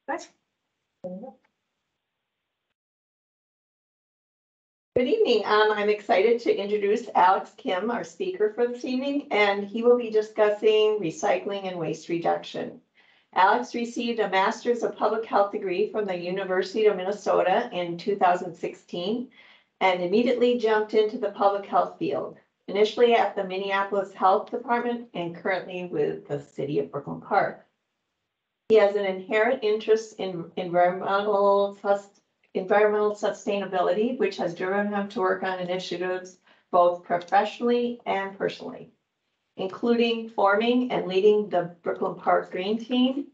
Good evening. I'm excited to introduce Alex Kim, our speaker for this evening, and he will be discussing recycling and waste reduction. Alex received a Master's of Public Health degree from the University of Minnesota in 2016 and immediately jumped into the public health field, initially at the Minneapolis Health Department and currently with the City of Brooklyn Park. He has an inherent interest in environmental sustainability, which has driven him to work on initiatives both professionally and personally, including forming and leading the Brooklyn Park Green Team,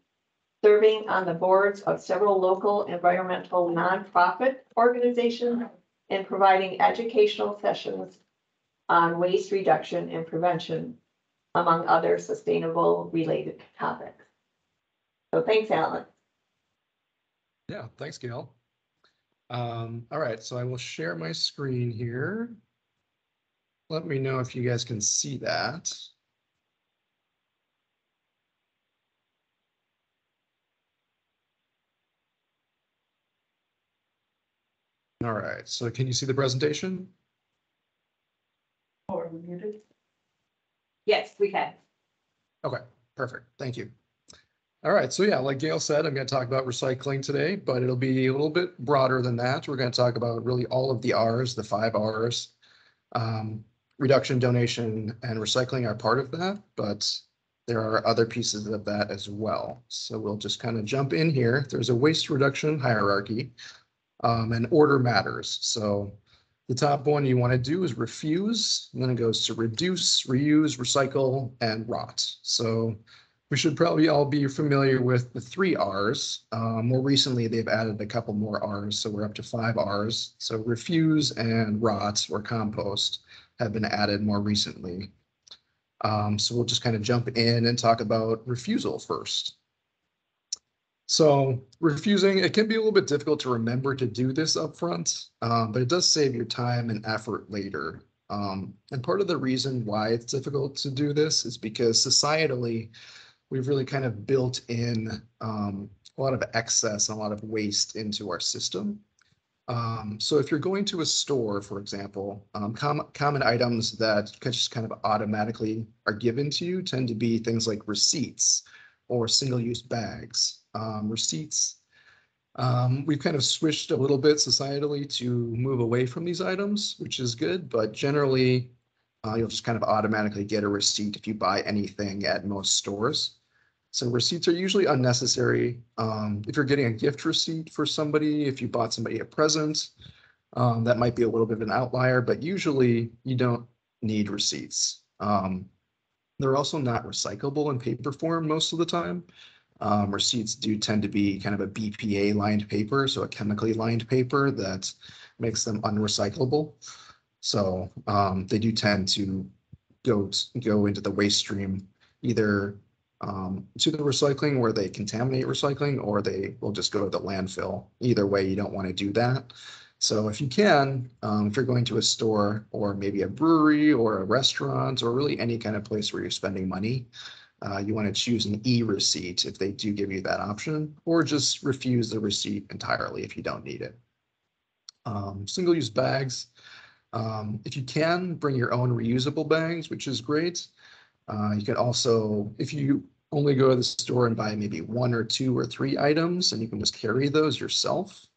serving on the boards of several local environmental nonprofit organizations, and providing educational sessions on waste reduction and prevention, among other sustainable related topics. So thanks, Alan. Yeah, thanks, Gail. All right, so I will share my screen here. Let me know if you guys can see that. All right, so can you see the presentation? Or muted? Yes, we can. Okay, perfect. Thank you. All right, so yeah, like Gail said, I'm going to talk about recycling today, but it'll be a little bit broader than that. We're going to talk about really all of the R's, the 5 R's. Reduction, donation, and recycling are part of that, but there are other pieces of that as well. So we'll just kind of jump in here. There's a waste reduction hierarchy, and order matters. So the top one you want to do is refuse, and then it goes to reduce, reuse, recycle, and rot. So we should probably all be familiar with the 3 R's. More recently, they've added a couple more R's, so we're up to 5 R's. So refuse and rot or compost have been added more recently. So we'll just kind of jump in and talk about refusal first. So refusing, it can be a little bit difficult to remember to do this up front, but it does save your time and effort later. And part of the reason why it's difficult to do this is because societally, we've really kind of built in a lot of excess and a lot of waste into our system. So if you're going to a store, for example, common items that just kind of automatically are given to you tend to be things like receipts or single-use bags. Receipts, we've kind of switched a little bit societally to move away from these items, which is good, but generally you'll just kind of automatically get a receipt if you buy anything at most stores. So receipts are usually unnecessary. If you're getting a gift receipt for somebody, if you bought somebody a present, that might be a little bit of an outlier, but usually you don't need receipts. They're also not recyclable in paper form most of the time. Receipts do tend to be kind of a BPA lined paper, so a chemically lined paper that makes them unrecyclable. So they do tend to go into the waste stream, either to the recycling where they contaminate recycling, or they will just go to the landfill. Either way, you don't want to do that. So if you can, if you're going to a store or maybe a brewery or a restaurant or really any kind of place where you're spending money, you want to choose an e-receipt if they do give you that option, or just refuse the receipt entirely if you don't need it. Single-use bags. If you can, bring your own reusable bags, which is great. You can also, if you only go to the store and buy maybe 1 or 2 or 3 items, and you can just carry those yourself,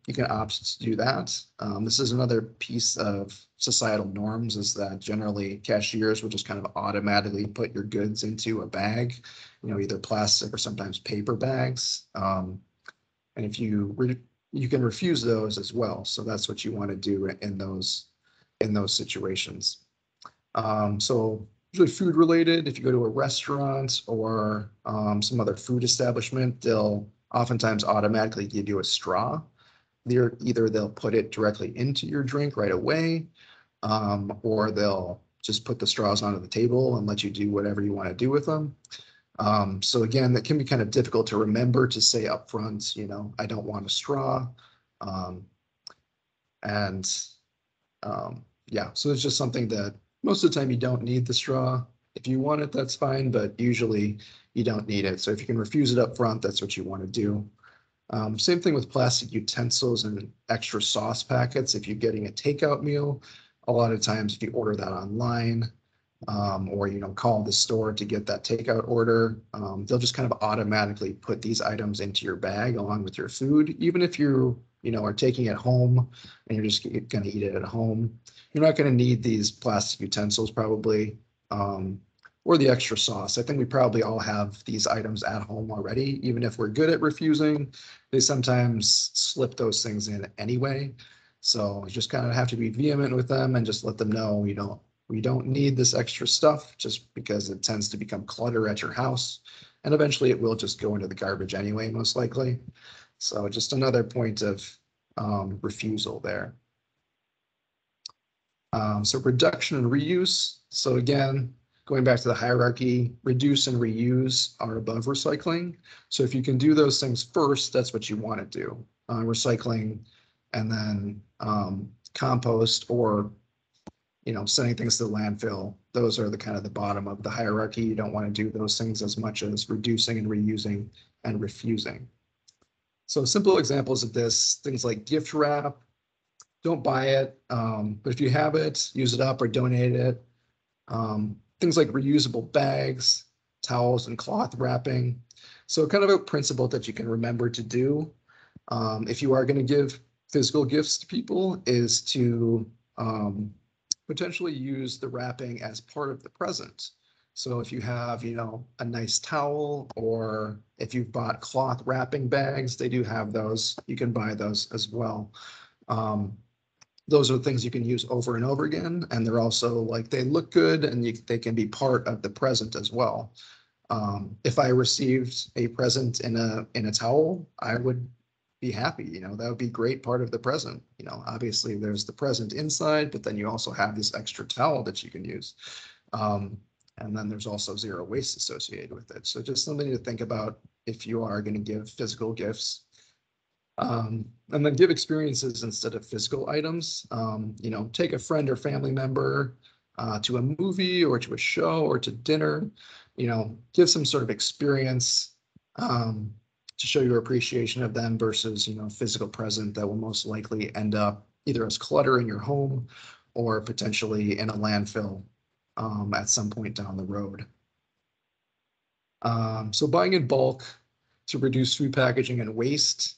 you can opt to do that. This is another piece of societal norms, is that generally cashiers will just kind of automatically put your goods into a bag, either plastic or sometimes paper bags. And if you can refuse those as well. So that's what you want to do in those situations. So usually food related, if you go to a restaurant or some other food establishment, they'll oftentimes automatically give you a straw. Either they'll put it directly into your drink right away, or they'll just put the straws onto the table and let you do whatever you want to do with them. So again, that can be kind of difficult to remember to say up front, I don't want a straw. Yeah, so it's just something that most of the time you don't need the straw. If you want it, that's fine, but usually you don't need it. So if you can refuse it up front, that's what you want to do. Same thing with plastic utensils and extra sauce packets. If you're getting a takeout meal, a lot of times if you order that online, or call the store to get that takeout order, they'll just kind of automatically put these items into your bag along with your food. Even if you are taking it home and you're just going to eat it at home, you're not going to need these plastic utensils probably, or the extra sauce. I think we probably all have these items at home already. Even if we're good at refusing, they sometimes slip those things in anyway. So you just kind of have to be vehement with them and just let them know we don't need this extra stuff just because it tends to become clutter at your house. And eventually it will just go into the garbage anyway, most likely. So just another point of refusal there. So reduction and reuse. So again, going back to the hierarchy, reduce and reuse are above recycling. So if you can do those things first, that's what you want to do. Recycling and then compost, or sending things to the landfill. Those are the kind of the bottom of the hierarchy. You don't want to do those things as much as reducing and reusing and refusing. So simple examples of this, things like gift wrap, don't buy it, but if you have it, use it up or donate it. Things like reusable bags, towels, and cloth wrapping. So kind of a principle that you can remember to do if you are going to give physical gifts to people is to potentially use the wrapping as part of the present. So if you have, a nice towel, or if you've bought cloth wrapping bags, they do have those. You can buy those as well. Those are things you can use over and over again, and they're also like they look good, and they can be part of the present as well. If I received a present in a towel, I would be happy. That would be great part of the present. Obviously there's the present inside, but then you also have this extra towel that you can use. And then there's also zero waste associated with it. So just something to think about if you are going to give physical gifts. And then give experiences instead of physical items. Take a friend or family member to a movie or to a show or to dinner. Give some sort of experience to show your appreciation of them versus physical present that will most likely end up either as clutter in your home or potentially in a landfill at some point down the road. So buying in bulk to reduce food packaging and waste.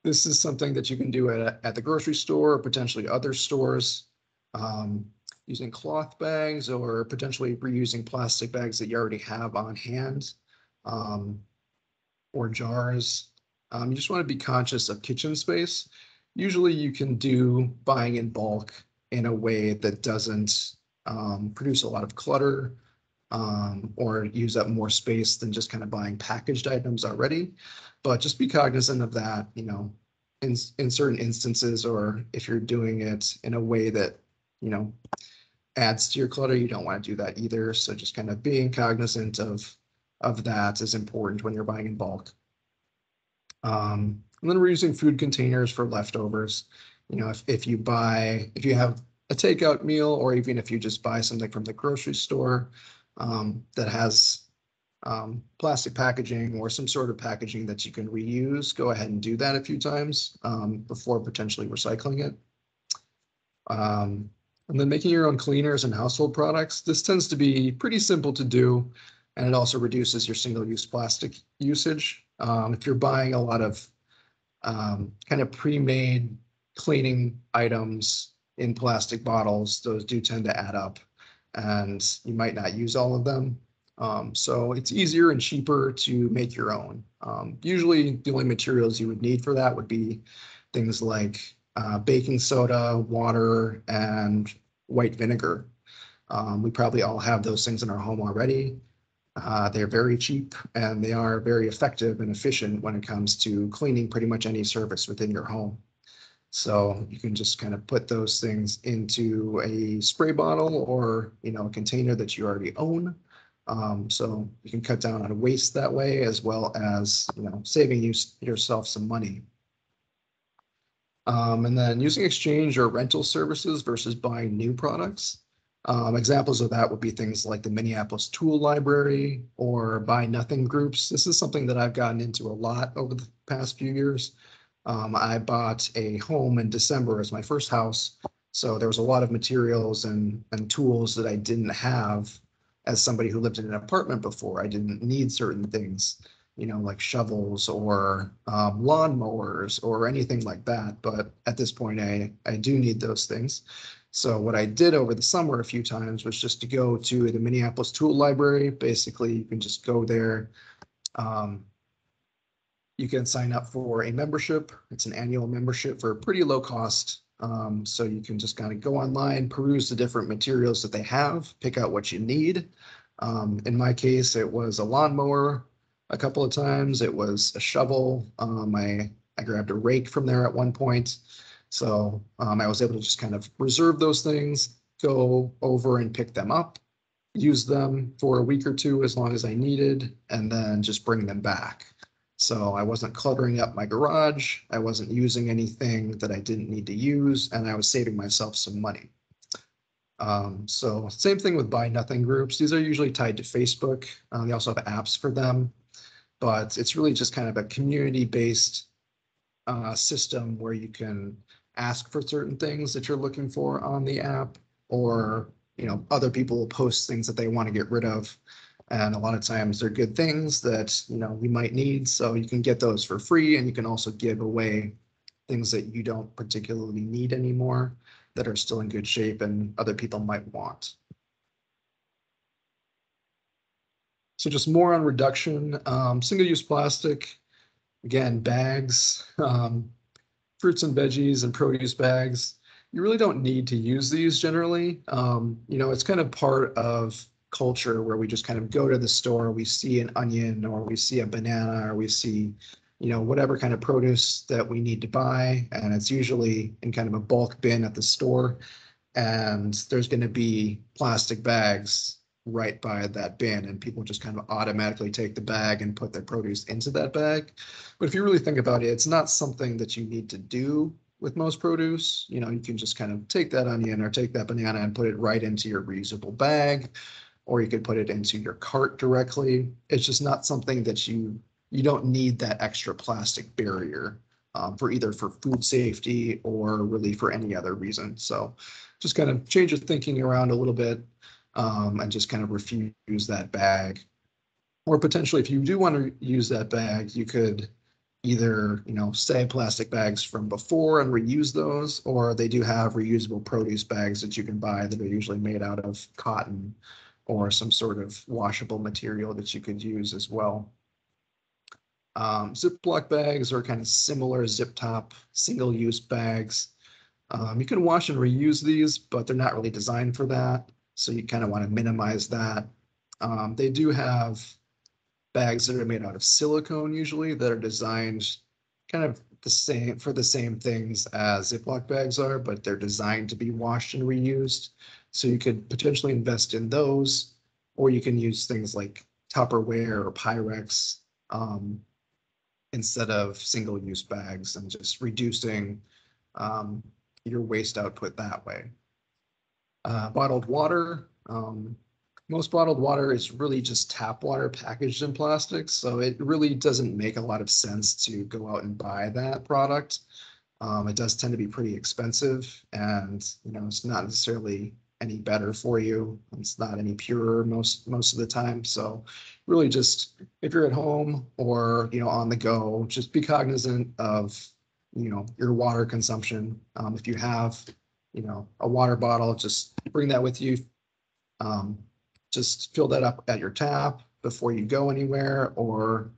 This is something that you can do at the grocery store or potentially other stores, using cloth bags or potentially reusing plastic bags that you already have on hand, or jars. You just want to be conscious of kitchen space. Usually you can do buying in bulk in a way that doesn't produce a lot of clutter or use up more space than just kind of buying packaged items already. But just be cognizant of that, in certain instances, or if you're doing it in a way that, adds to your clutter, you don't want to do that either. So just kind of being cognizant of that is important when you're buying in bulk. And then we're using food containers for leftovers. If you have a takeout meal, or even if you just buy something from the grocery store that has plastic packaging or some sort of packaging that you can reuse, go ahead and do that a few times before potentially recycling it. And then making your own cleaners and household products. This tends to be pretty simple to do, and it also reduces your single-use plastic usage. If you're buying a lot of kind of pre-made cleaning items in plastic bottles, those do tend to add up, and you might not use all of them. So it's easier and cheaper to make your own. Usually the only materials you would need for that would be things like baking soda, water, and white vinegar. We probably all have those things in our home already. They're very cheap, and they are very effective and efficient when it comes to cleaning pretty much any surface within your home. So you can just kind of put those things into a spray bottle or a container that you already own. So you can cut down on waste that way, as well as saving yourself some money. And then using exchange or rental services versus buying new products. Examples of that would be things like the Minneapolis Tool Library or Buy Nothing groups. This is something that I've gotten into a lot over the past few years. I bought a home in December as my first house. So there was a lot of materials and tools that I didn't have as somebody who lived in an apartment before. I didn't need certain things, like shovels or lawnmowers or anything like that. But at this point, I do need those things. So what I did over the summer a few times was just to go to the Minneapolis Tool Library. Basically, you can just go there. You can sign up for a membership. It's an annual membership for a pretty low cost. So you can just kind of go online, peruse the different materials that they have, pick out what you need. In my case, it was a lawnmower a couple of times. It was a shovel. I grabbed a rake from there at one point. So I was able to just kind of reserve those things, go over and pick them up, use them for a week or two as long as I needed, and then just bring them back. So I wasn't cluttering up my garage. I wasn't using anything that I didn't need to use, and I was saving myself some money. So same thing with Buy Nothing groups. These are usually tied to Facebook. They also have apps for them, but it's really just kind of a community-based system where you can ask for certain things that you're looking for on the app, or other people will post things that they want to get rid of, and a lot of times they're good things that you might need, so you can get those for free, and you can also give away things that you don't particularly need anymore that are still in good shape and other people might want. So just more on reduction. Single-use plastic, again, bags, fruits and veggies and produce bags. You really don't need to use these generally. It's kind of part of culture where we just kind of go to the store, we see an onion or we see a banana or we see, whatever kind of produce that we need to buy. And it's usually in kind of a bulk bin at the store. And there's going to be plastic bags right by that bin, and people just kind of automatically take the bag and put their produce into that bag. But if you really think about it, it's not something that you need to do with most produce. You can just kind of take that onion or take that banana and put it right into your reusable bag, or you could put it into your cart directly. It's just not something that you don't need that extra plastic barrier for either for food safety or really for any other reason. So just kind of change your thinking around a little bit. And just kind of refuse that bag. Or potentially, if you do want to use that bag, you could either, save plastic bags from before and reuse those, or they do have reusable produce bags that you can buy that are usually made out of cotton or some sort of washable material that you could use as well. Ziploc bags are kind of similar zip top single-use bags. You can wash and reuse these, but they're not really designed for that. So you kind of want to minimize that. They do have bags that are made out of silicone usually that are designed kind of the same things as Ziploc bags are, but they're designed to be washed and reused. So you could potentially invest in those, or you can use things like Tupperware or Pyrex instead of single-use bags, and just reducing your waste output that way. Bottled water. Most bottled water is really just tap water packaged in plastic, so it really doesn't make a lot of sense to go out and buy that product. It does tend to be pretty expensive, and it's not necessarily any better for you. It's not any purer most of the time. So really, just if you're at home or on the go, just be cognizant of your water consumption. If you have a water bottle, just bring that with you. Just fill that up at your tap before you go anywhere, or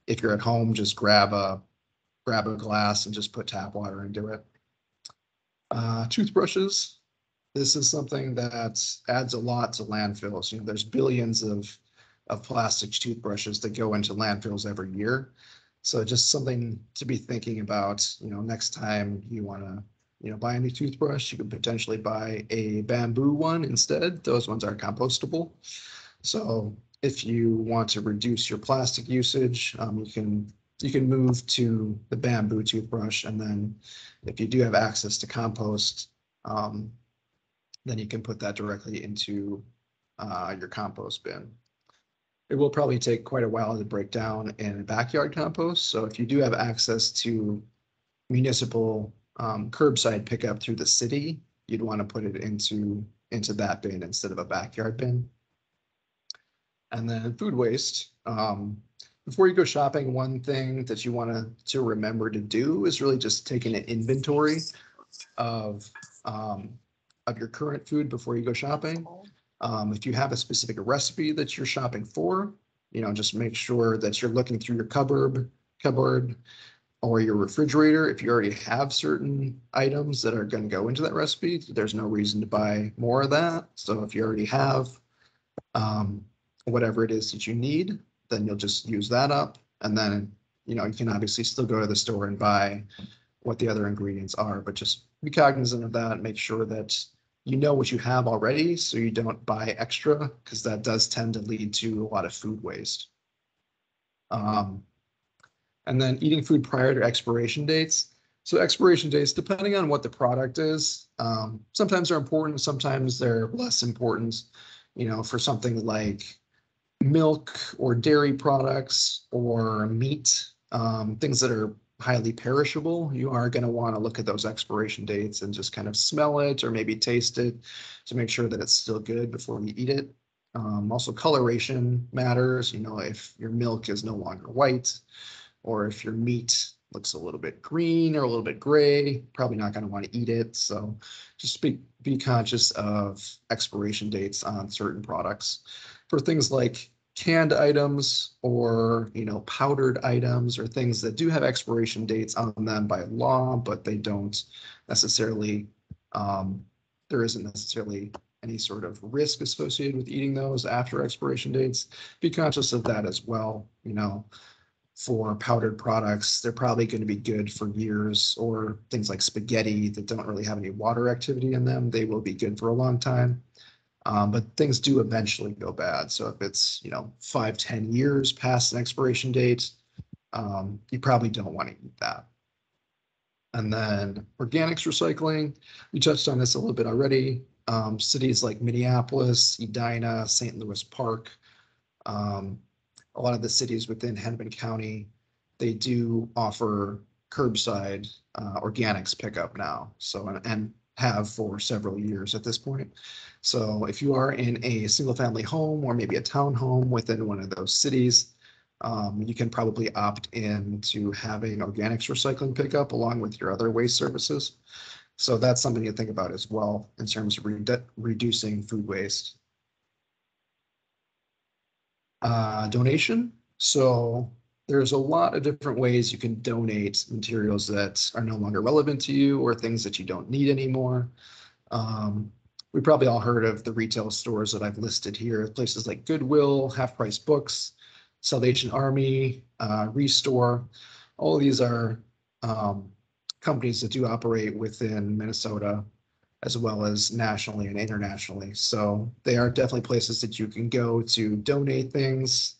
if you're at home, just grab a glass and just put tap water into it. Toothbrushes. This is something that adds a lot to landfills. There's billions of plastic toothbrushes that go into landfills every year. So just something to be thinking about, next time you want to, buy a new toothbrush, you could potentially buy a bamboo one instead. Those ones are compostable. So if you want to reduce your plastic usage, you can move to the bamboo toothbrush. And then if you do have access to compost, then you can put that directly into your compost bin. It will probably take quite a while to break down in backyard compost. So if you do have access to municipal curbside pickup through the city, you'd want to put it into that bin instead of a backyard bin. And then food waste. Before you go shopping, one thing that you want to remember to do is really just taking an inventory of your current food before you go shopping. If you have a specific recipe that you're shopping for, just make sure that you're looking through your cupboard or your refrigerator. If you already have certain items that are going to go into that recipe, there's no reason to buy more of that. So if you already have whatever it is that you need, then you'll just use that up. And then, you can obviously still go to the store and buy what the other ingredients are, but just be cognizant of that. Make sure that you know what you have already so you don't buy extra, because that does tend to lead to a lot of food waste. And then eating food prior to expiration dates. So expiration dates, depending on what the product is, sometimes they're important, sometimes they're less important. For something like milk or dairy products or meat, things that are highly perishable, you are going to want to look at those expiration dates and just kind of smell it or maybe taste it to make sure that it's still good before you eat it. Also, coloration matters. If your milk is no longer white, or if your meat looks a little bit green or a little bit gray, probably not going to want to eat it. So just be conscious of expiration dates on certain products. For things like canned items or powdered items or things that do have expiration dates on them by law, but they don't necessarily, there isn't necessarily any sort of risk associated with eating those after expiration dates. Be conscious of that as well. For powdered products, they're probably going to be good for years, or things like spaghetti that don't really have any water activity in them, they will be good for a long time. But things do eventually go bad. So if it's 5-10 years past an expiration date, you probably don't want to eat that. And then organics recycling, we touched on this a little bit already. Cities like Minneapolis, Edina, St. Louis Park, a lot of the cities within Hennepin County, they do offer curbside organics pickup now. So, and have for several years at this point. So if you are in a single family home or maybe a townhome within one of those cities, you can probably opt in to having organics recycling pickup along with your other waste services. So that's something to think about as well in terms of reducing food waste. Donation. So there's a lot of different ways you can donate materials that are no longer relevant to you or things that you don't need anymore. We probably all heard of the retail stores that I've listed here, places like Goodwill, Half Price Books, Salvation Army, Restore. All of these are companies that do operate within Minnesota, as well as nationally and internationally. So they are definitely places that you can go to donate things.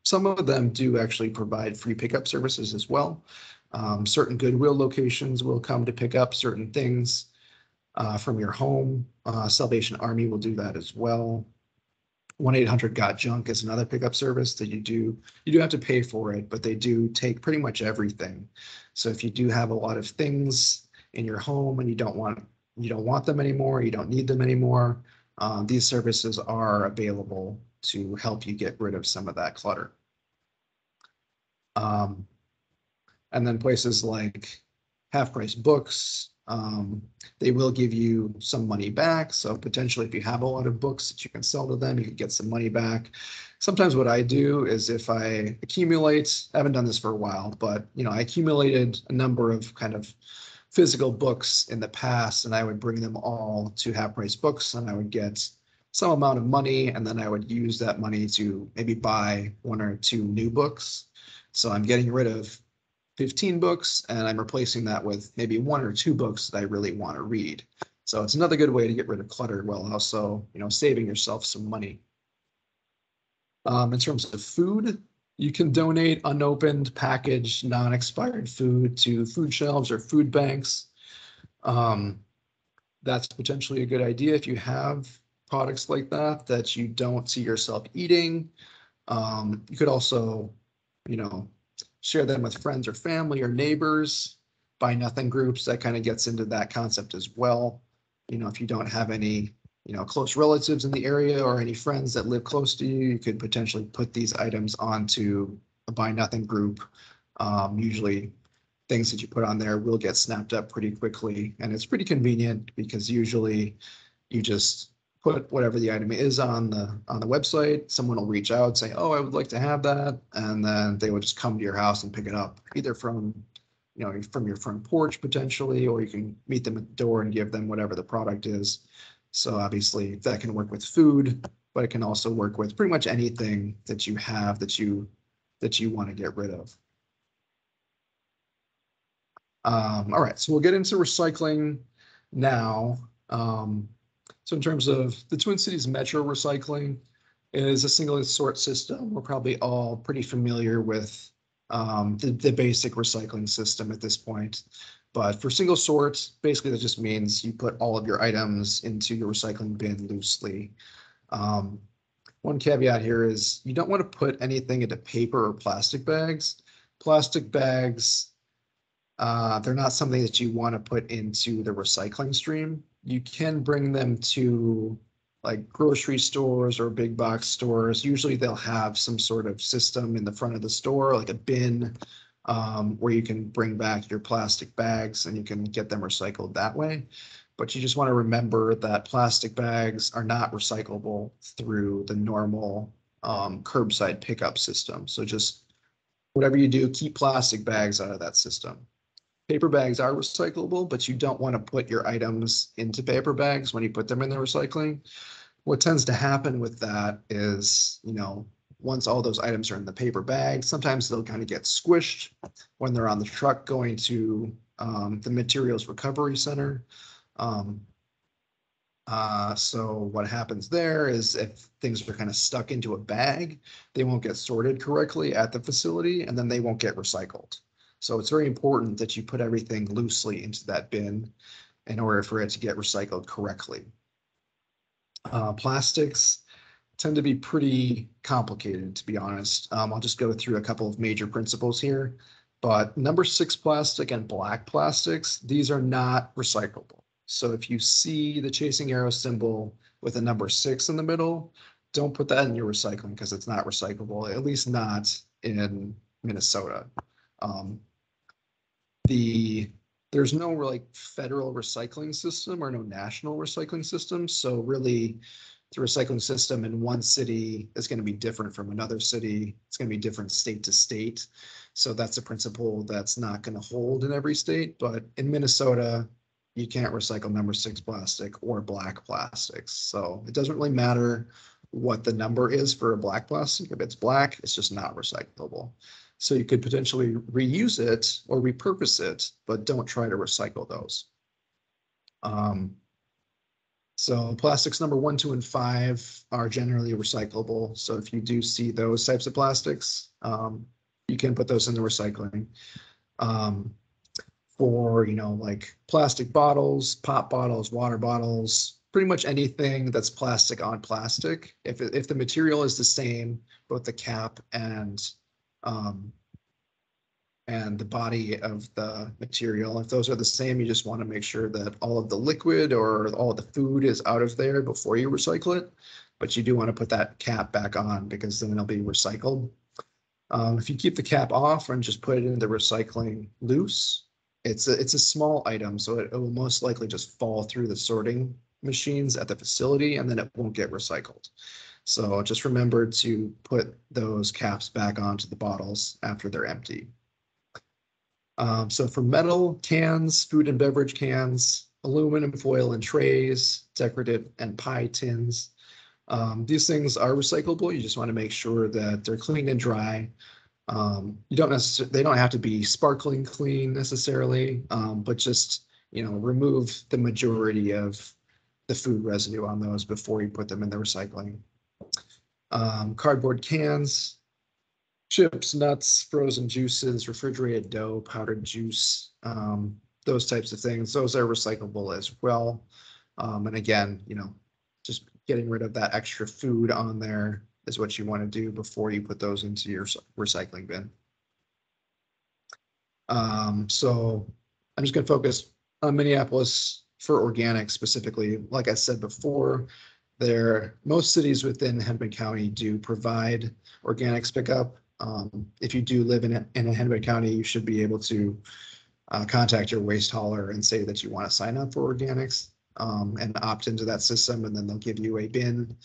Some of them do actually provide free pickup services as well. Certain Goodwill locations will come to pick up certain things from your home. Salvation Army will do that as well. 1-800-GOT-JUNK is another pickup service that you do have to pay for it, but they do take pretty much everything. So if you do have a lot of things in your home and you don't want them anymore, you don't need them anymore, these services are available to help you get rid of some of that clutter. And then places like Half Price Books, they will give you some money back. So potentially if you have a lot of books that you can sell to them, you can get some money back. Sometimes what I do is if I accumulate, I haven't done this for a while, but I accumulated a number of kind of physical books in the past, and I would bring them all to Half Price Books, and I would get some amount of money, and then I would use that money to maybe buy 1 or 2 new books. So I'm getting rid of 15 books, and I'm replacing that with maybe 1 or 2 books that I really want to read. So it's another good way to get rid of clutter while also, saving yourself some money. In terms of food, you can donate unopened, packaged, non-expired food to food shelves or food banks. that's potentially a good idea if you have products like that you don't see yourself eating. You could also, you know, share them with friends or family or neighbors, buy nothing groups. That kind of gets into that concept as well. You know, if you don't have any, you know, close relatives in the area or any friends that live close to you, you could potentially put these items onto a buy nothing group. Usually things that you put on there will get snapped up pretty quickly, and it's pretty convenient because usually you just put whatever the item is on the website. Someone will reach out, say, "Oh, I would like to have that," and then they will just come to your house and pick it up, either from, you know, from your front porch potentially, or you can meet them at the door and give them whatever the product is. So obviously that can work with food, but it can also work with pretty much anything that you have that you want to get rid of. All right, so we'll get into recycling now. So in terms of the Twin Cities Metro recycling is a single sort system. We're probably all pretty familiar with the basic recycling system at this point. But for single sorts, basically that just means you put all of your items into your recycling bin loosely. One caveat here is you don't want to put anything into paper or plastic bags. Plastic bags, they're not something that you want to put into the recycling stream. You can bring them to like grocery stores or big box stores. Usually they'll have some sort of system in the front of the store, like a bin, where you can bring back your plastic bags and you can get them recycled that way. But you just want to remember that plastic bags are not recyclable through the normal curbside pickup system. So just whatever you do, keep plastic bags out of that system. Paper bags are recyclable, but you don't want to put your items into paper bags when you put them in the recycling. What tends to happen with that is, you know, once all those items are in the paper bag, sometimes they'll kind of get squished when they're on the truck going to the materials recovery center. So what happens there is if things are kind of stuck into a bag, they won't get sorted correctly at the facility, and then they won't get recycled. So it's very important that you put everything loosely into that bin in order for it to get recycled correctly. Plastics tend to be pretty complicated, to be honest. I'll just go through a couple of major principles here. But number 6 plastic and black plastics, these are not recyclable. So if you see the chasing arrow symbol with a number 6 in the middle, don't put that in your recycling because it's not recyclable, at least not in Minnesota. There's no like federal recycling system or no national recycling system. So really the recycling system in one city is going to be different from another city. It's going to be different state to state. So that's a principle that's not going to hold in every state. But in Minnesota, you can't recycle number 6 plastic or black plastics. So it doesn't really matter what the number is for a black plastic. If it's black, it's just not recyclable. So you could potentially reuse it or repurpose it, but don't try to recycle those. So plastics number 1, 2, and 5 are generally recyclable. So if you do see those types of plastics, you can put those in the recycling. For, you know, like plastic bottles, pop bottles, water bottles, pretty much anything that's plastic on plastic. If the material is the same, both the cap and the body of the material, if those are the same, you just want to make sure that all of the liquid or all of the food is out of there before you recycle it. But you do want to put that cap back on because then it'll be recycled. If you keep the cap off and just put it in the recycling loose, it's a small item, so it will most likely just fall through the sorting machines at the facility and then it won't get recycled. So just remember to put those caps back onto the bottles after they're empty. So for metal cans, food and beverage cans, aluminum foil and trays, decorative and pie tins, these things are recyclable. You just want to make sure that they're clean and dry. They don't have to be sparkling clean necessarily, but just, you know, remove the majority of the food residue on those before you put them in the recycling. Cardboard cans, chips, nuts, frozen juices, refrigerated dough, powdered juice, those types of things. Those are recyclable as well. And again, just getting rid of that extra food on there is what you want to do before you put those into your recycling bin. So I'm just going to focus on Minneapolis for organic specifically. Like I said before, most cities within Hennepin County do provide organics pickup. If you do live in a Hennepin County, you should be able to contact your waste hauler and say that you want to sign up for organics and opt into that system, and then they'll give you a bin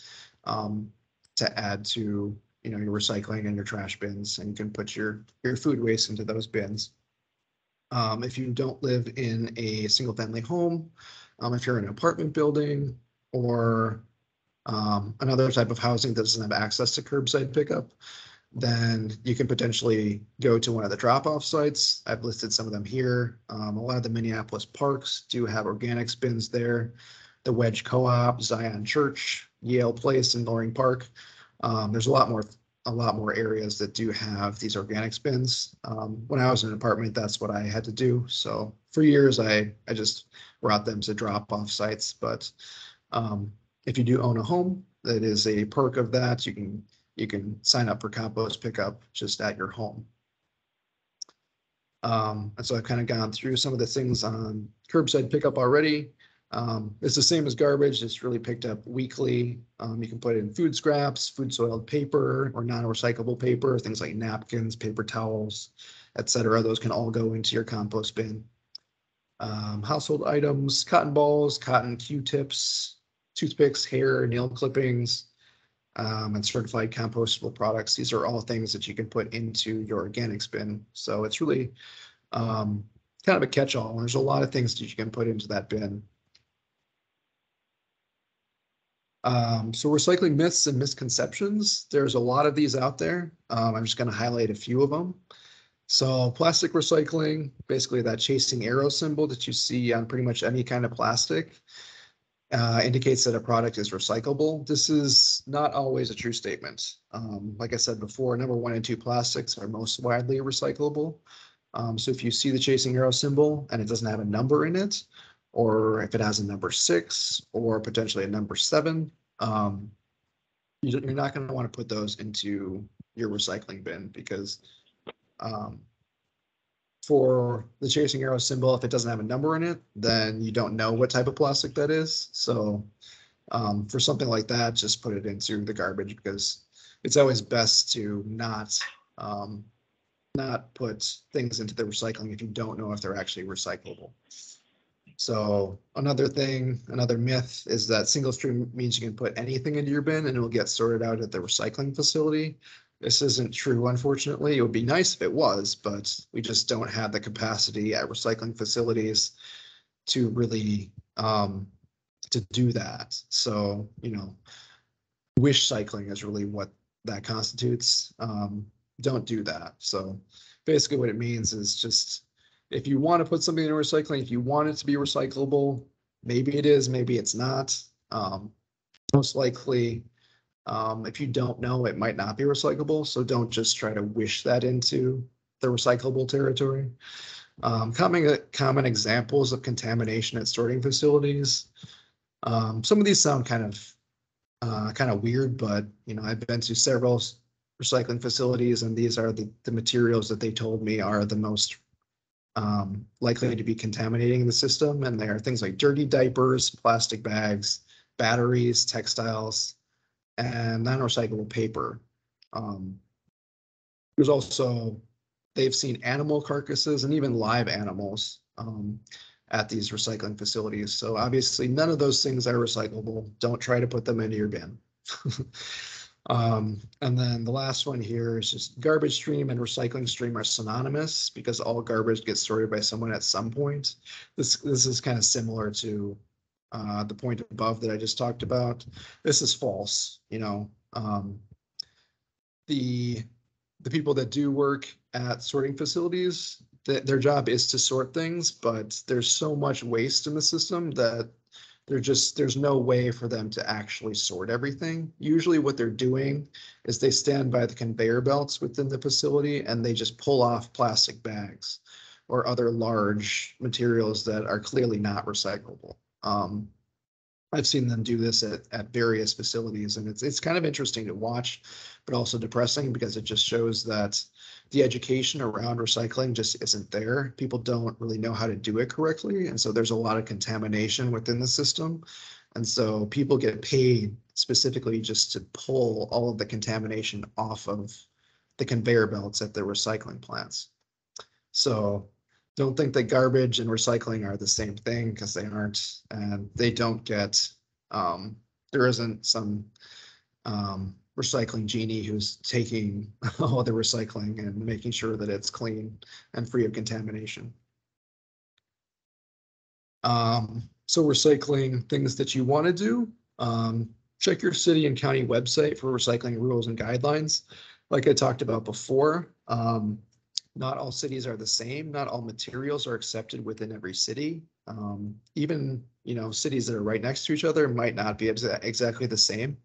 to add to your recycling and your trash bins, and you can put your food waste into those bins. If you don't live in a single family home, if you're in an apartment building or another type of housing that doesn't have access to curbside pickup, then you can potentially go to one of the drop-off sites. I've listed some of them here. A lot of the Minneapolis parks do have organics bins there. The Wedge Co-op, Zion Church, Yale Place, and Loring Park. There's a lot more areas that do have these organics bins. When I was in an apartment, that's what I had to do. So for years, I just brought them to drop-off sites. But if you do own a home, that is a perk of that. You can sign up for compost pickup just at your home. And so I've kind of gone through some of the things on curbside pickup already. It's the same as garbage. It's really picked up weekly. You can put it in food scraps, food soiled paper, or non-recyclable paper, things like napkins, paper towels, etc. Those can all go into your compost bin. Household items, cotton balls, cotton Q-tips, toothpicks, hair, nail clippings, and certified compostable products. These are all things that you can put into your organics bin. So it's really kind of a catch-all. There's a lot of things that you can put into that bin. So recycling myths and misconceptions, there's a lot of these out there. I'm just going to highlight a few of them. So plastic recycling, basically that chasing arrow symbol that you see on pretty much any kind of plastic, indicates that a product is recyclable. This is not always a true statement. Like I said before, number 1 and 2 plastics are most widely recyclable. So if you see the chasing arrow symbol and it doesn't have a number in it, or if it has a number 6 or potentially a number 7, you're not going to want to put those into your recycling bin, because for the chasing arrow symbol, if it doesn't have a number in it, then you don't know what type of plastic that is. So for something like that, just put it into the garbage, because it's always best to not put things into the recycling if you don't know if they're actually recyclable. So another myth is that single stream means you can put anything into your bin and it will get sorted out at the recycling facility. This isn't true, unfortunately. It would be nice if it was, but we just don't have the capacity at recycling facilities to really to do that. So, wish cycling is really what that constitutes. Don't do that. So basically what it means is just, if you want to put something in recycling, if you want it to be recyclable, maybe it is, maybe it's not. Most likely, if you don't know, it might not be recyclable. So don't just try to wish that into the recyclable territory. Common examples of contamination at sorting facilities. Some of these sound kind of weird, but I've been to several recycling facilities, and these are the materials that they told me are the most likely to be contaminating the system. And there are things like dirty diapers, plastic bags, batteries, textiles, and non-recyclable paper. There's also, they've seen animal carcasses and even live animals at these recycling facilities. So obviously none of those things are recyclable. Don't try to put them into your bin. And then the last one here is just garbage stream and recycling stream are synonymous, because all garbage gets sorted by someone at some point. This is kind of similar to the point above that I just talked about. This is false. The people that do work at sorting facilities, their job is to sort things, but there's so much waste in the system that there's no way for them to actually sort everything. Usually what they're doing is they stand by the conveyor belts within the facility and they just pull off plastic bags or other large materials that are clearly not recyclable. I've seen them do this at various facilities, and it's kind of interesting to watch, but also depressing because it just shows that the education around recycling just isn't there. People don't really know how to do it correctly, and so there's a lot of contamination within the system. And so people get paid specifically just to pull all of the contamination off of the conveyor belts at the recycling plants. So don't think that garbage and recycling are the same thing, because they aren't, and they don't get, there isn't some recycling genie who's taking all the recycling and making sure that it's clean and free of contamination. So recycling things that you want to do, check your city and county website for recycling rules and guidelines. Like I talked about before, not all cities are the same. Not all materials are accepted within every city. Even, cities that are right next to each other might not be exactly the same.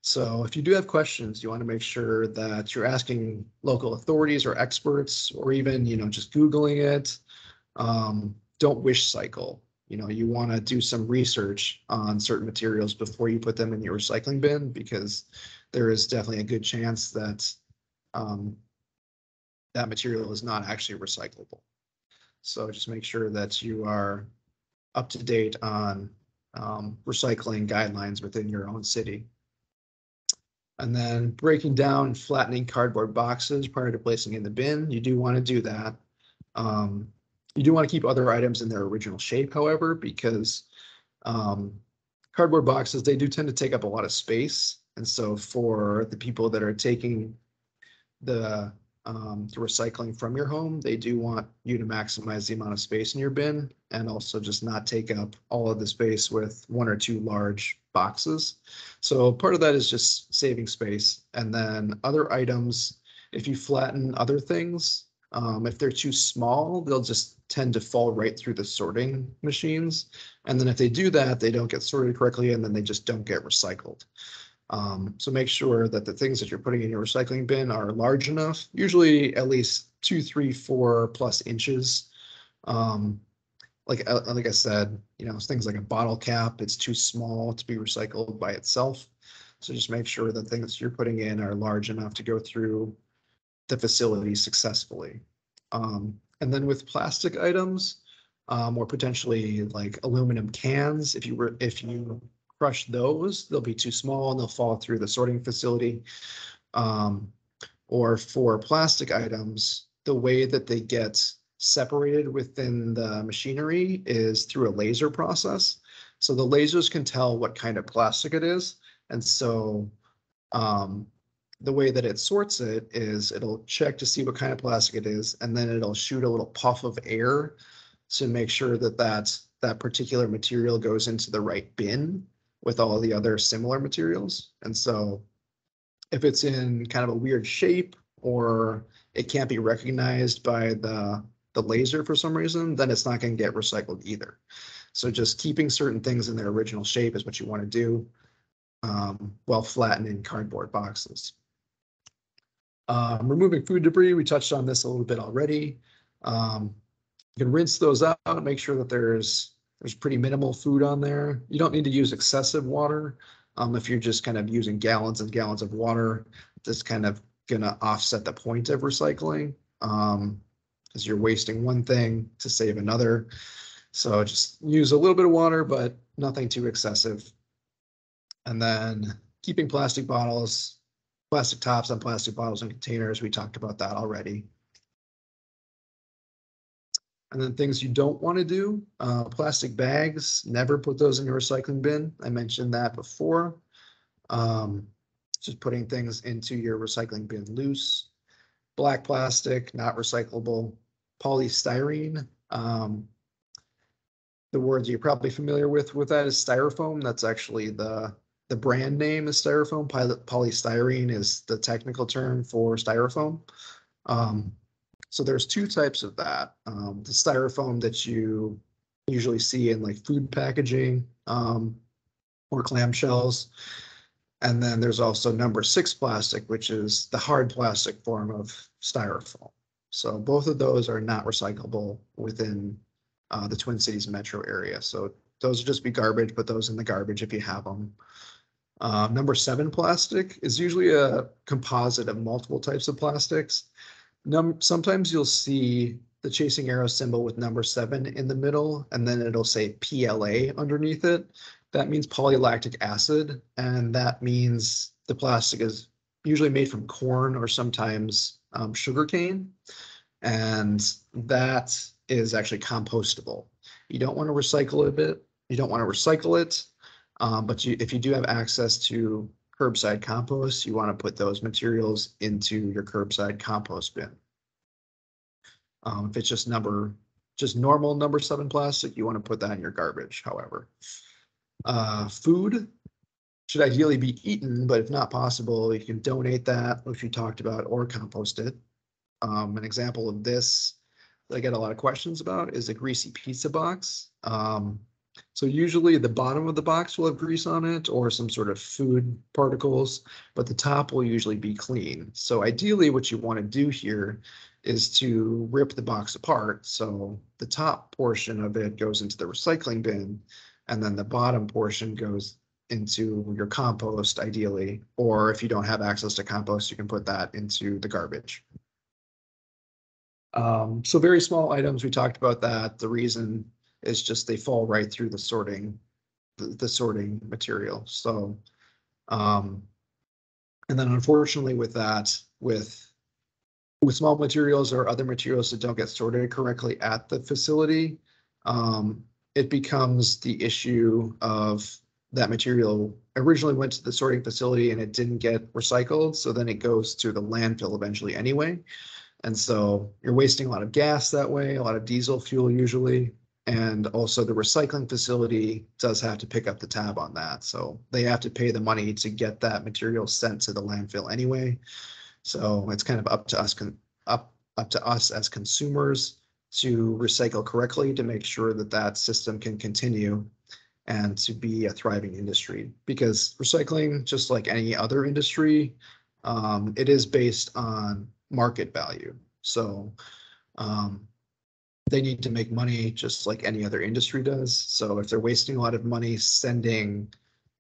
So if you do have questions, you want to make sure that you're asking local authorities or experts, or even, just Googling it. Don't wish cycle. You want to do some research on certain materials before you put them in your recycling bin, because there is definitely a good chance that that material is not actually recyclable. So just make sure that you are up to date on recycling guidelines within your own city. And then breaking down and flattening cardboard boxes prior to placing in the bin. You do want to do that. You do want to keep other items in their original shape, however, because cardboard boxes, they do tend to take up a lot of space. And so for the people that are taking the recycling from your home, they do want you to maximize the amount of space in your bin, and also just not take up all of the space with one or two large boxes. So part of that is just saving space. And then other items, if you flatten other things, if they're too small, they'll just tend to fall right through the sorting machines. And then if they do that, they don't get sorted correctly, and then they just don't get recycled. So make sure that the things that you're putting in your recycling bin are large enough, usually at least 2, 3, 4+ inches. Like I said, things like a bottle cap, it's too small to be recycled by itself. So just make sure that things you're putting in are large enough to go through the facility successfully. And then with plastic items, or potentially like aluminum cans, if you crush those, they'll be too small and they'll fall through the sorting facility. Or for plastic items, the way that they get separated within the machinery is through a laser process. So the lasers can tell what kind of plastic it is. And so the way that it sorts it is it'll check to see what kind of plastic it is, and then it'll shoot a little puff of air to make sure that that particular material goes into the right bin with all the other similar materials. And so if it's in kind of a weird shape, or it can't be recognized by the laser for some reason, then it's not going to get recycled either. So just keeping certain things in their original shape is what you want to do while flattening cardboard boxes. Removing food debris, we touched on this a little bit already. You can rinse those out and make sure that there's pretty minimal food on there. You don't need to use excessive water. If you're just kind of using gallons and gallons of water, that's kind of gonna offset the point of recycling, because you're wasting one thing to save another. So just use a little bit of water, but nothing too excessive. And then keeping plastic bottles, plastic tops on plastic bottles and containers, we talked about that already. And then things you don't want to do, plastic bags, never put those in your recycling bin. I mentioned that before. Just putting things into your recycling bin loose. Black plastic, not recyclable. Polystyrene, the words you're probably familiar with that is styrofoam. That's actually the brand name is styrofoam. Polystyrene is the technical term for styrofoam. So there's two types of that. The styrofoam that you usually see in like food packaging or clamshells. And then there's also number 6 plastic, which is the hard plastic form of styrofoam. So both of those are not recyclable within the Twin Cities metro area. So those would just be garbage, put those in the garbage if you have them. Number 7 plastic is usually a composite of multiple types of plastics. Sometimes you'll see the chasing arrow symbol with number 7 in the middle, and then it'll say PLA underneath it. That means polylactic acid, and that means the plastic is usually made from corn or sometimes sugarcane, and that is actually compostable. You don't want to recycle it. You don't want to recycle it, but if you do have access to curbside compost, you want to put those materials into your curbside compost bin. If it's just normal number 7 plastic, you want to put that in your garbage, however. Food should ideally be eaten, but if not possible, you can donate that, which we talked about, or compost it. An example of this that I get a lot of questions about is a greasy pizza box. So usually the bottom of the box will have grease on it or some sort of food particles, but the top will usually be clean. So ideally what you want to do here is to rip the box apart. So the top portion of it goes into the recycling bin, and then the bottom portion goes into your compost ideally, or if you don't have access to compost, you can put that into the garbage. So very small items, we talked about that. The reason is just they fall right through the sorting material. So, and then unfortunately with that, with small materials or other materials that don't get sorted correctly at the facility, it becomes the issue of that material originally went to the sorting facility and it didn't get recycled. So then it goes to the landfill eventually anyway. And so you're wasting a lot of gas that way, a lot of diesel fuel usually. And also the recycling facility does have to pick up the tab on that. So they have to pay the money to get that material sent to the landfill anyway. So it's kind of up to us, up to us as consumers to recycle correctly to make sure that that system can continue and to be a thriving industry. Because recycling, just like any other industry, it is based on market value. So they need to make money just like any other industry does. So if they're wasting a lot of money sending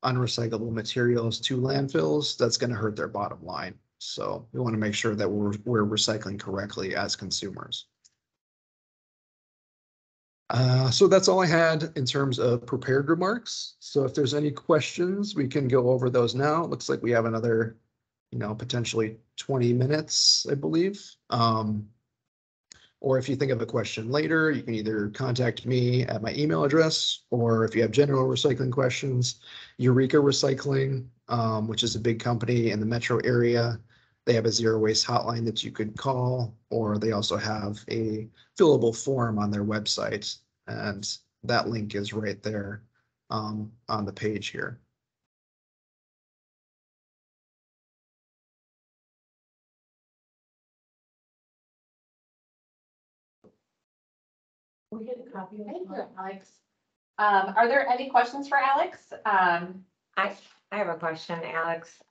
unrecyclable materials to landfills, that's going to hurt their bottom line. So we want to make sure that we're recycling correctly as consumers. So that's all I had in terms of prepared remarks. So if there's any questions, we can go over those now. It looks like we have another, potentially 20 minutes, I believe. Or if you think of a question later, you can either contact me at my email address, or if you have general recycling questions, Eureka Recycling, which is a big company in the metro area. They have a zero waste hotline that you could call, or they also have a fillable form on their website. And that link is right there on the page here. We get a copy. Thank you, Alex. Are there any questions for Alex? I have a question, Alex.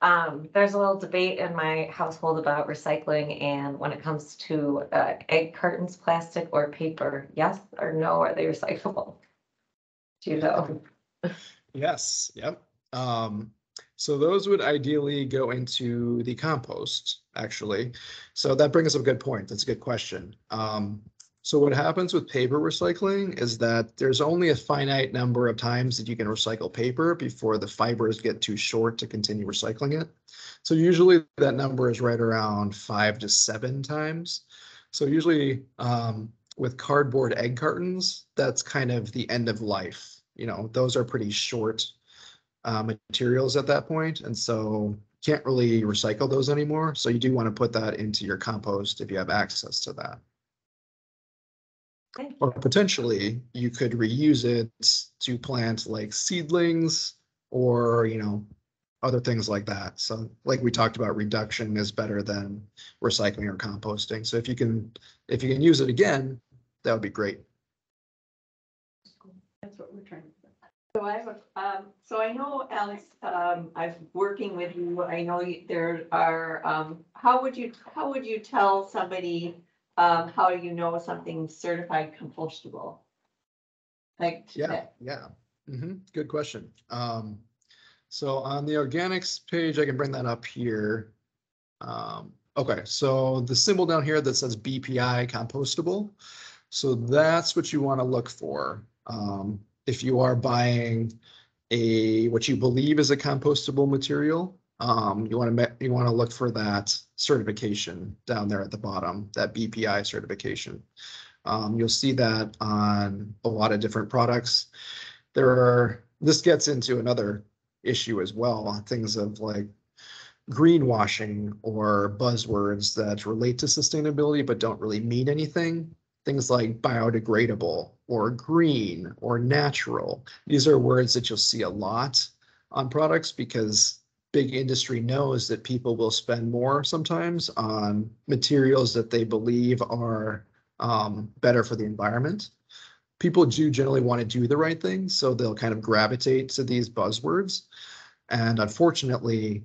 There's a little debate in my household about recycling, and when it comes to egg cartons, plastic or paper, yes or no, are they recyclable? Do you know? Yes, yep. So those would ideally go into the compost, actually. So that brings up a good point. That's a good question. So what happens with paper recycling is that there's only a finite number of times that you can recycle paper before the fibers get too short to continue recycling it. So usually that number is right around 5 to 7 times. So usually with cardboard egg cartons, that's kind of the end of life. Those are pretty short materials at that point. And so can't really recycle those anymore. So you do want to put that into your compost if you have access to that. Or potentially you could reuse it to plant like seedlings or, other things like that. So like we talked about, reduction is better than recycling or composting. So if you can use it again, that would be great. That's what we're trying to do. So I have so I know, Alex, I'm working with you. I know there are, how would you tell somebody how you know something's certified compostable? Like yeah. Good question. So on the organics page, I can bring that up here. Okay, so the symbol down here that says BPI compostable. So that's what you want to look for. If you are buying what you believe is a compostable material, you want to look for that certification down there at the bottom, that BPI certification. You'll see that on a lot of different products. This gets into another issue as well, things of like greenwashing or buzzwords that relate to sustainability but don't really mean anything. Things like biodegradable or green or natural. These are words that you'll see a lot on products because big industry knows that people will spend more sometimes on materials that they believe are better for the environment. People do generally want to do the right thing, so they'll kind of gravitate to these buzzwords. And unfortunately,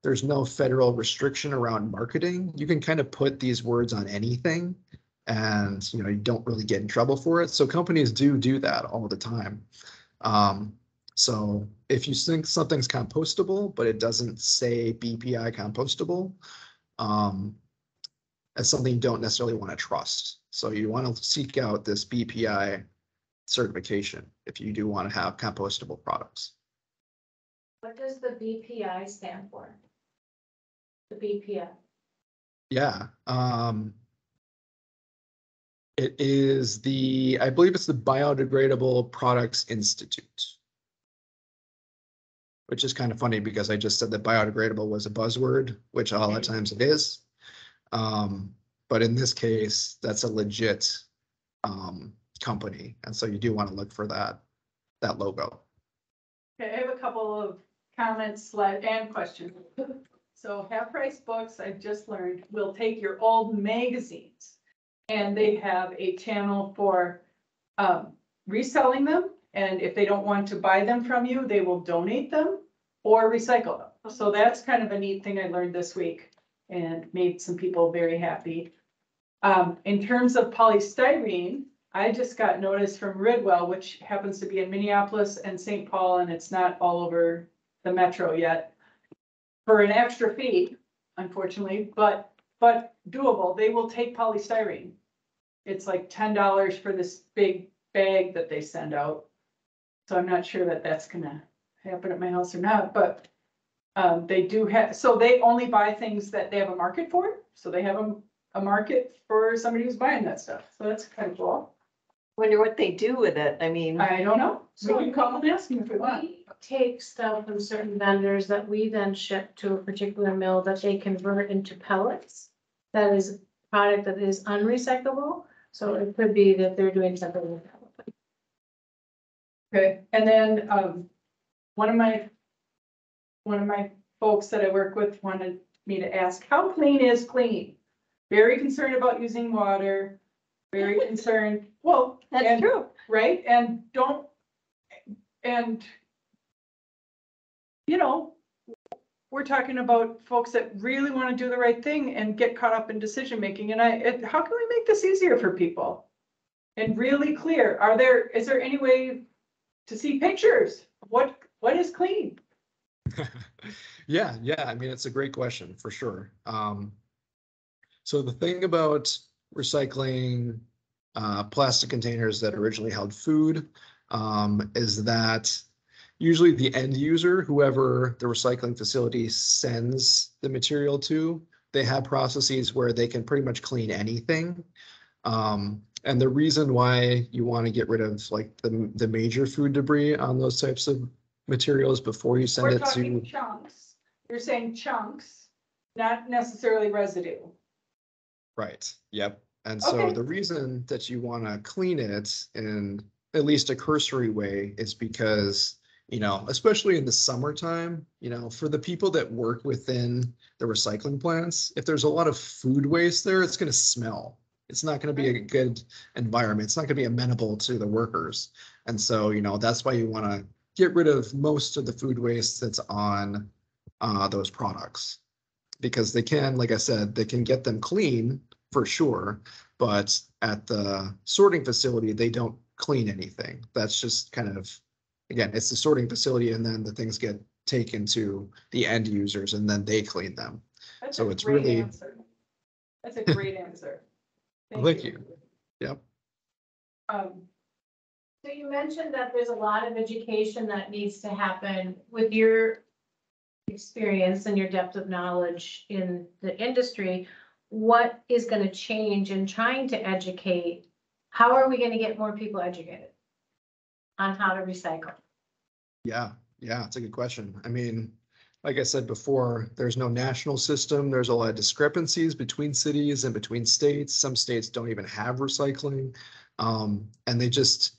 there's no federal restriction around marketing. You can kind of put these words on anything and you don't really get in trouble for it. So companies do that all the time. So if you think something's compostable, but it doesn't say BPI compostable, that's something you don't necessarily want to trust. So you want to seek out this BPI certification if you do want to have compostable products. What does the BPI stand for? The BPI. Yeah. It is I believe it's the Biodegradable Products Institute, which is kind of funny because I just said that biodegradable was a buzzword, which a lot of times it is. But in this case, that's a legit company. And so you do want to look for that logo. Okay, I have a couple of comments and questions. So Half Price Books, I've just learned, will take your old magazines and they have a channel for reselling them. And if they don't want to buy them from you, they will donate them or recycle them. So that's kind of a neat thing I learned this week and made some people very happy. In terms of polystyrene, I just got notice from Ridwell, which happens to be in Minneapolis and St. Paul, and it's not all over the metro yet, for an extra fee, unfortunately, but doable. They will take polystyrene. It's like $10 for this big bag that they send out. So I'm not sure that that's gonna happen at my house or not, but they do have, so they only buy things that they have a market for. So they have a market for somebody who's buying that stuff. So that's kind of cool. Wonder what they do with it. I mean, I don't know. So So we can call and ask them if we want. We take stuff from certain vendors that we then ship to a particular mill that they convert into pellets. That is a product that is unrecyclable. So it could be that they're doing something with that. Okay, and then one of my folks that I work with wanted me to ask, how clean is clean? Very concerned about using water, very concerned, well. that's true. Right, and we're talking about folks that really want to do the right thing and get caught up in decision making, and how can we make this easier for people? And really clear, is there any way to see pictures? What is clean? Yeah, I mean, it's a great question for sure. So the thing about recycling plastic containers that originally held food is that usually the end user, whoever the recycling facility sends the material to, they have processes where they can pretty much clean anything. And the reason why you want to get rid of like the major food debris on those types of materials before you send We're it talking to. chunks. You're saying chunks, not necessarily residue. Right, yep. And so Okay. the reason that you want to clean it in at least a cursory way is because, especially in the summertime, for the people that work within the recycling plants, if there's a lot of food waste there, it's going to smell. It's not going to be a good environment. It's not going to be amenable to the workers. And so, that's why you want to get rid of most of the food waste that's on those products. Because they can, like I said, they can get them clean for sure, but at the sorting facility, they don't clean anything. That's just kind of, again, it's the sorting facility, and then the things get taken to the end users and then they clean them. That's So a it's great really- answer. That's a great answer. Thank you. Yep. So you mentioned that there's a lot of education that needs to happen with your experience and your depth of knowledge in the industry. What is going to change in trying to educate? How are we going to get more people educated on how to recycle? Yeah, it's a good question. I mean, like I said before, there's no national system. There's a lot of discrepancies between cities and between states. Some states don't even have recycling. And they just,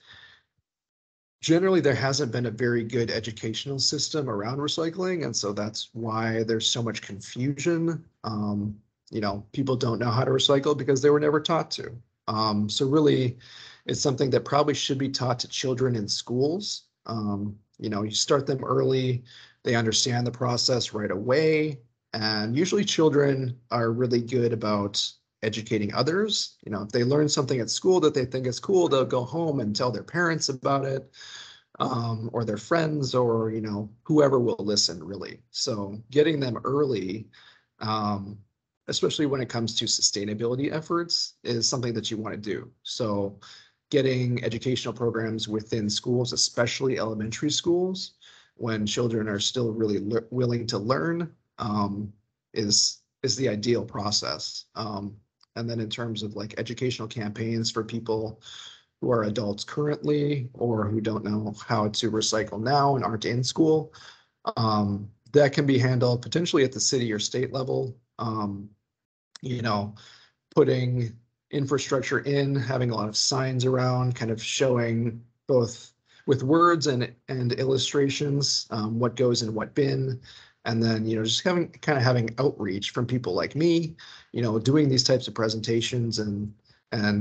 generally, there hasn't been a very good educational system around recycling. And so that's why there's so much confusion. People don't know how to recycle because they were never taught to. So really, it's something that probably should be taught to children in schools. You start them early, they understand the process right away. And usually children are really good about educating others. If they learn something at school that they think is cool, they'll go home and tell their parents about it, or their friends, or, whoever will listen, really. So getting them early, especially when it comes to sustainability efforts, is something that you want to do. So getting educational programs within schools, especially elementary schools, when children are still really willing to learn, is the ideal process. And then in terms of like educational campaigns for people who are adults currently or who don't know how to recycle now and aren't in school, that can be handled potentially at the city or state level. Putting infrastructure in, having a lot of signs around, kind of showing both with words and illustrations, what goes in what bin. And then, just having outreach from people like me, doing these types of presentations and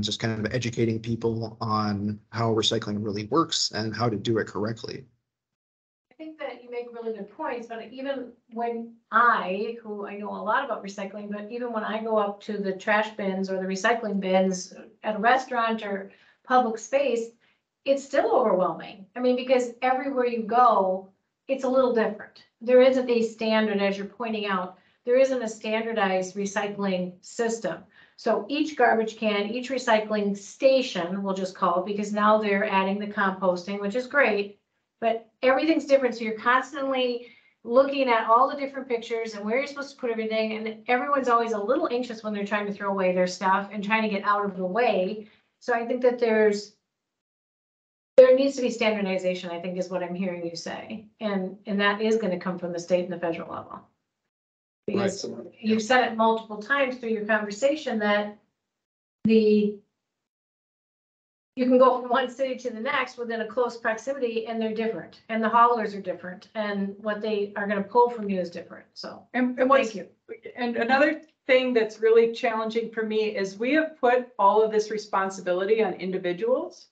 just kind of educating people on how recycling really works and how to do it correctly. I think that you make really good points, but even when who I know a lot about recycling, but even when I go up to the trash bins or the recycling bins at a restaurant or public space, it's still overwhelming. I mean, because everywhere you go, it's a little different. There isn't a standard, as you're pointing out, there isn't a standardized recycling system. So each garbage can, each recycling station, we'll just call it, because now they're adding the composting, which is great, but everything's different. So you're constantly looking at all the different pictures and where you're supposed to put everything. And everyone's always a little anxious when they're trying to throw away their stuff and trying to get out of the way. So I think that there needs to be standardization, I think is what I'm hearing you say. And that is going to come from the state and the federal level. Because you've said it multiple times through your conversation that you can go from one city to the next within a close proximity and they're different. And the haulers are different. And what they are going to pull from you is different. So thank you. And another thing that's really challenging for me is we have put all of this responsibility on individuals.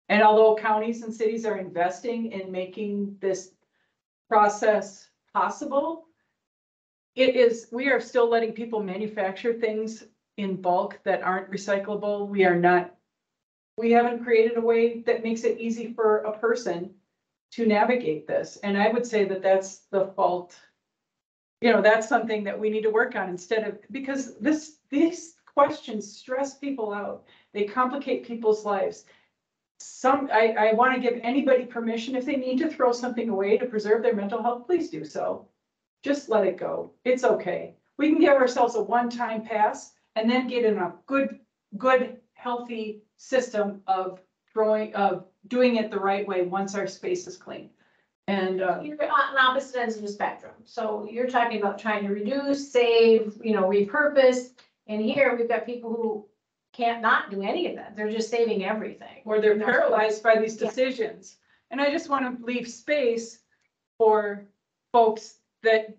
And although counties and cities are investing in making this process possible, we are still letting people manufacture things in bulk that aren't recyclable. We haven't created a way that makes it easy for a person to navigate this. And I would say that that's the fault. That's something that we need to work on because these questions stress people out. They complicate people's lives. I want to give anybody permission if they need to throw something away to preserve their mental health, please do so. Just let it go. It's okay. We can give ourselves a one-time pass and then get in a good, healthy system of doing it the right way once our space is clean. And you're on opposite ends of the spectrum. So you're talking about trying to reduce, save, repurpose. And here we've got people who can't not do any of that. They're just saving everything. Or they're paralyzed by these decisions. And I just want to leave space for folks that,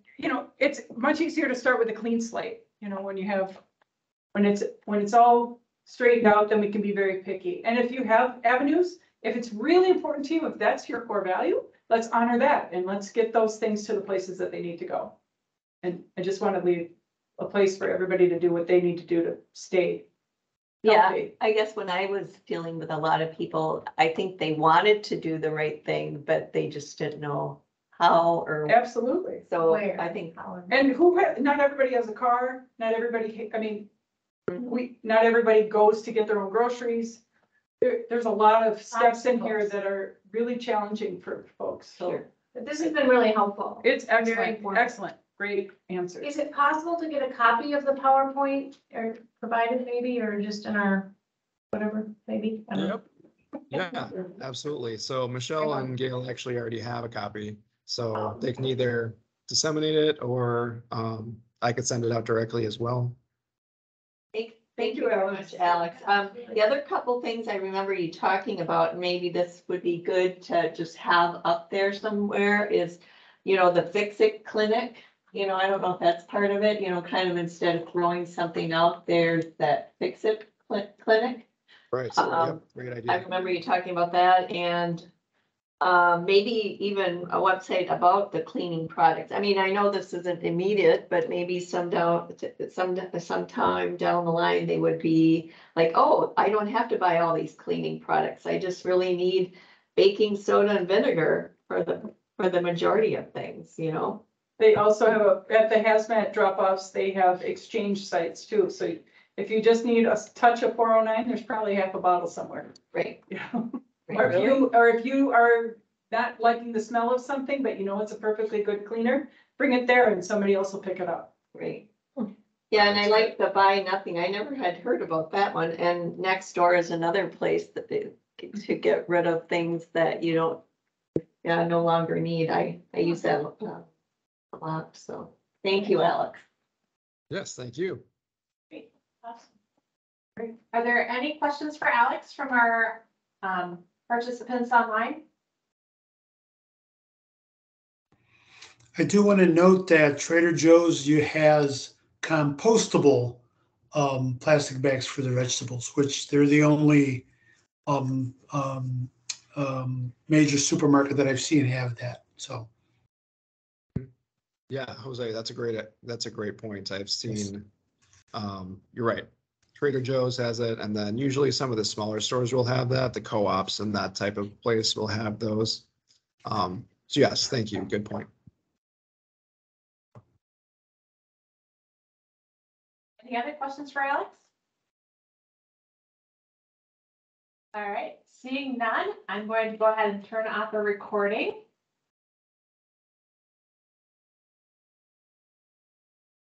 it's much easier to start with a clean slate. When it's all straightened out, then we can be very picky. And if you have avenues, if it's really important to you, if that's your core value, let's honor that and let's get those things to the places that they need to go. And I just want to leave a place for everybody to do what they need to do to stay Yeah, Okay. I guess when I was dealing with a lot of people, I think they wanted to do the right thing, but they just didn't know how or, Absolutely. so Where? I think. And not everybody has a car, not everybody, I mean, not everybody goes to get their own groceries. There's a lot of steps in here that are really challenging for folks, so Sure. But this has been really helpful. it's Very excellent, important. excellent, great answers. Is it possible to get a copy of the PowerPoint or provided maybe, or just in our, whatever, maybe? I don't know. Yep. Yeah, absolutely. So Michelle and Gail actually already have a copy, so they can either disseminate it or I could send it out directly as well. Thank you very much, Alex. The other couple things I remember you talking about, and maybe this would be good to just have up there somewhere is, the Fix It Clinic. I don't know if that's part of it, kind of instead of throwing something out there, that Fix It Clinic. Right, so Um, great I idea. remember you talking about that, and maybe even a website about the cleaning products. I mean, I know this isn't immediate, but maybe sometime down the line, they would be like, oh, I don't have to buy all these cleaning products. I just really need baking soda and vinegar for the majority of things, They also have at the hazmat drop-offs, they have exchange sites too, so if you just need a touch of 409, there's probably half a bottle somewhere. Right. Yeah. Really? Or if you are not liking the smell of something, but it's a perfectly good cleaner, bring it there and somebody else will pick it up. Right. Yeah, and I like the buy nothing. I never had heard about that one. And next door is another place that they to get rid of things that you don't, no longer need. I use that a lot. So thank you, Alex. Yes, thank you. Awesome. Great. Are there any questions for Alex from our participants online? I do want to note that Trader Joe's has compostable plastic bags for the vegetables, which they're the only major supermarket that I've seen have that. So Yeah, Jose, that's a great point. I've seen, you're right. Trader Joe's has it, and then usually some of the smaller stores will have that. The co-ops and that type of place will have those. So yes, thank you. Good point. Any other questions for Alex? All right, seeing none, I'm going to go ahead and turn off the recording.